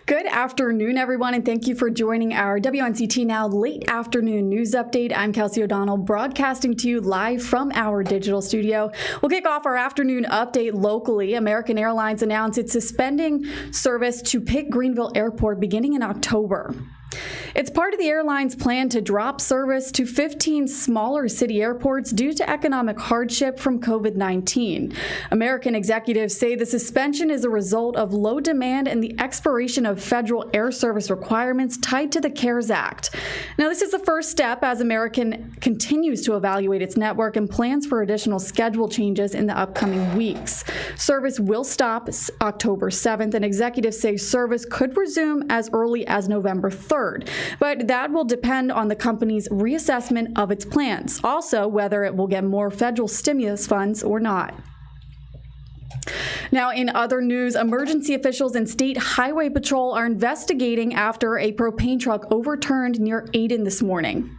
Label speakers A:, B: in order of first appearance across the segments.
A: Good afternoon, everyone, and thank you for joining our WNCT Now late afternoon news update. I'm Kelsey O'Donnell, broadcasting to you live from our digital studio. We'll kick off our afternoon update locally. American Airlines announced it's suspending service to Pitt Greenville Airport beginning in October. It's part of the airline's plan to drop service to 15 smaller city airports due to economic hardship from COVID-19. American executives say the suspension is a result of low demand and the expiration of federal air service requirements tied to the CARES Act. Now, this is the first step as American continues to evaluate its network and plans for additional schedule changes in the upcoming weeks. Service will stop October 7th, and executives say service could resume as early as November 3rd. But that will depend on the company's reassessment of its plans. Also, whether it will get more federal stimulus funds or not. Now, in other news, emergency officials and State Highway Patrol are investigating after a propane truck overturned near Ayden this morning.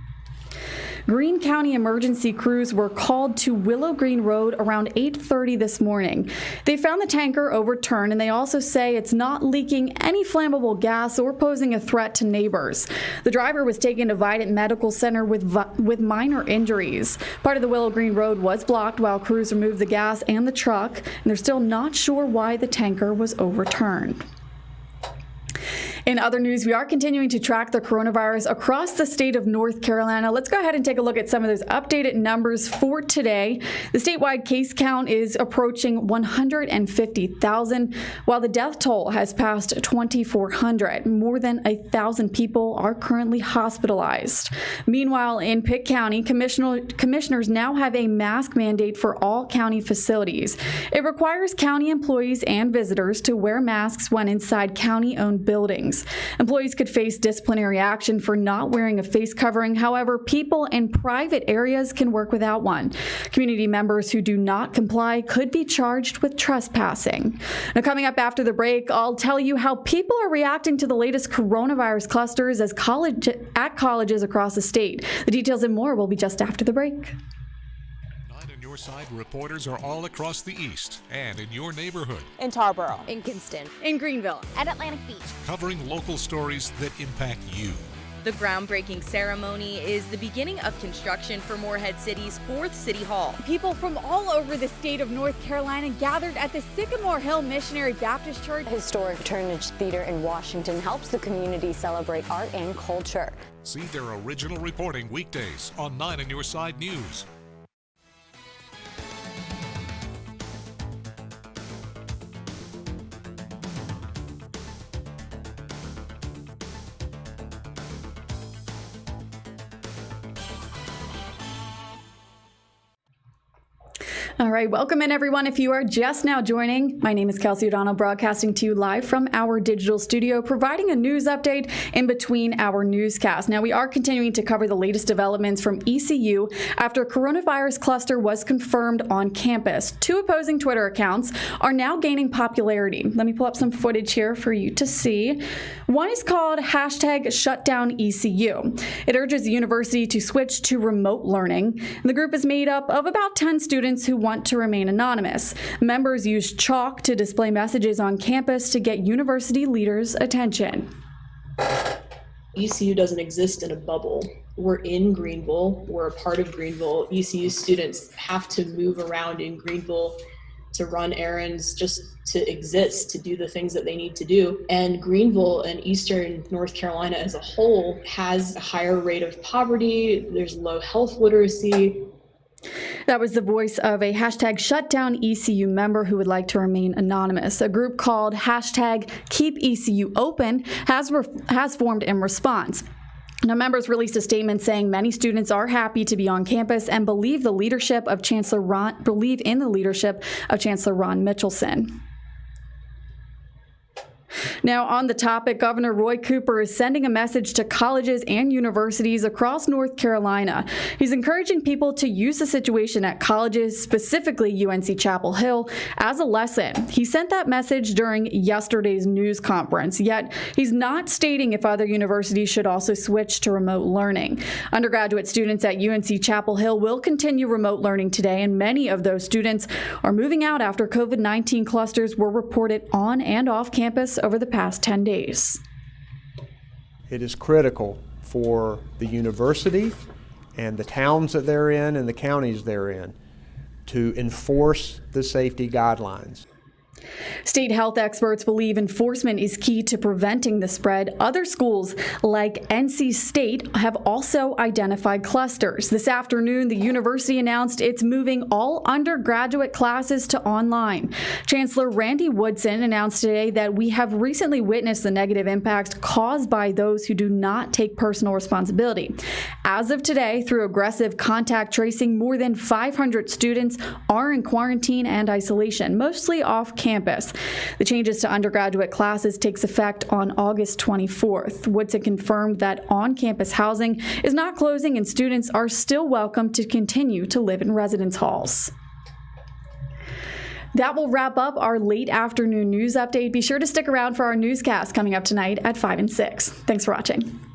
A: Greene County emergency crews were called to Willow Green Road around 8:30 this morning. They found the tanker overturned, and they also say it's not leaking any flammable gas or posing a threat to neighbors. The driver was taken to Vidant Medical Center with minor injuries. Part of the Willow Green Road was blocked while crews removed the gas and the truck, and they're still not sure why the tanker was overturned. In other news, we are continuing to track the coronavirus across the state of North Carolina. Let's go ahead and take a look at some of those updated numbers for today. The statewide case count is approaching 150,000, while the death toll has passed 2,400. More than 1,000 people are currently hospitalized. Meanwhile, in Pitt County, commissioners now have a mask mandate for all county facilities. It requires county employees and visitors to wear masks when inside county-owned buildings. Employees could face disciplinary action for not wearing a face covering. However, people in private areas can work without one. Community members who do not comply could be charged with trespassing. Now, coming up after the break, I'll tell you how people are reacting to the latest coronavirus clusters at colleges across the state. The details and more will be just after the break.
B: Side reporters are all across the East and in your neighborhood.
C: In Tarboro,
D: in Kinston,
A: in Greenville,
D: at Atlantic Beach.
B: Covering local stories that impact you.
E: The groundbreaking ceremony is the beginning of construction for Morehead City's 4th City Hall.
F: People from all over the state of North Carolina gathered at the Sycamore Hill Missionary Baptist Church.
G: Historic Turnage Theater in Washington helps the community celebrate art and culture.
B: See their original reporting weekdays on 9 on Your Side News.
A: All right, welcome in everyone. If you are just now joining, my name is Kelsey O'Donnell, broadcasting to you live from our digital studio, providing a news update in between our newscasts. Now, we are continuing to cover the latest developments from ECU after a coronavirus cluster was confirmed on campus. 2 opposing Twitter accounts are now gaining popularity. Let me pull up some footage here for you to see. One is called #ShutdownECU. It urges the university to switch to remote learning. And the group is made up of about 10 students who want to remain anonymous. Members use chalk to display messages on campus to get university leaders' attention.
H: ECU doesn't exist in a bubble. We're in Greenville. We're a part of Greenville. ECU students have to move around in Greenville to run errands, just to exist, to do the things that they need to do. And Greenville and Eastern North Carolina as a whole has a higher rate of poverty. There's low health literacy.
A: That was the voice of a #ShutdownECU member who would like to remain anonymous. A group called #KeepECUOpen has formed in response. Now, members released a statement saying many students are happy to be on campus and believe in the leadership of Chancellor Ron Mitchelson. Now, on the topic, Governor Roy Cooper is sending a message to colleges and universities across North Carolina. He's encouraging people to use the situation at colleges, specifically UNC Chapel Hill, as a lesson. He sent that message during yesterday's news conference, yet he's not stating if other universities should also switch to remote learning. Undergraduate students at UNC Chapel Hill will continue remote learning today, and many of those students are moving out after COVID-19 clusters were reported on and off campus over the past 10 days.
C: It is critical for the university and the towns that they're in and the counties they're in to enforce the safety guidelines.
A: State health experts believe enforcement is key to preventing the spread. Other schools, like NC State, have also identified clusters. This afternoon, the university announced it's moving all undergraduate classes to online. Chancellor Randy Woodson announced today that we have recently witnessed the negative impacts caused by those who do not take personal responsibility. As of today, through aggressive contact tracing, more than 500 students are in quarantine and isolation, mostly off campus. The changes to undergraduate classes takes effect on August 24th. Woodson confirmed that on-campus housing is not closing and students are still welcome to continue to live in residence halls. That will wrap up our late afternoon news update. Be sure to stick around for our newscast coming up tonight at 5 and 6. Thanks for watching.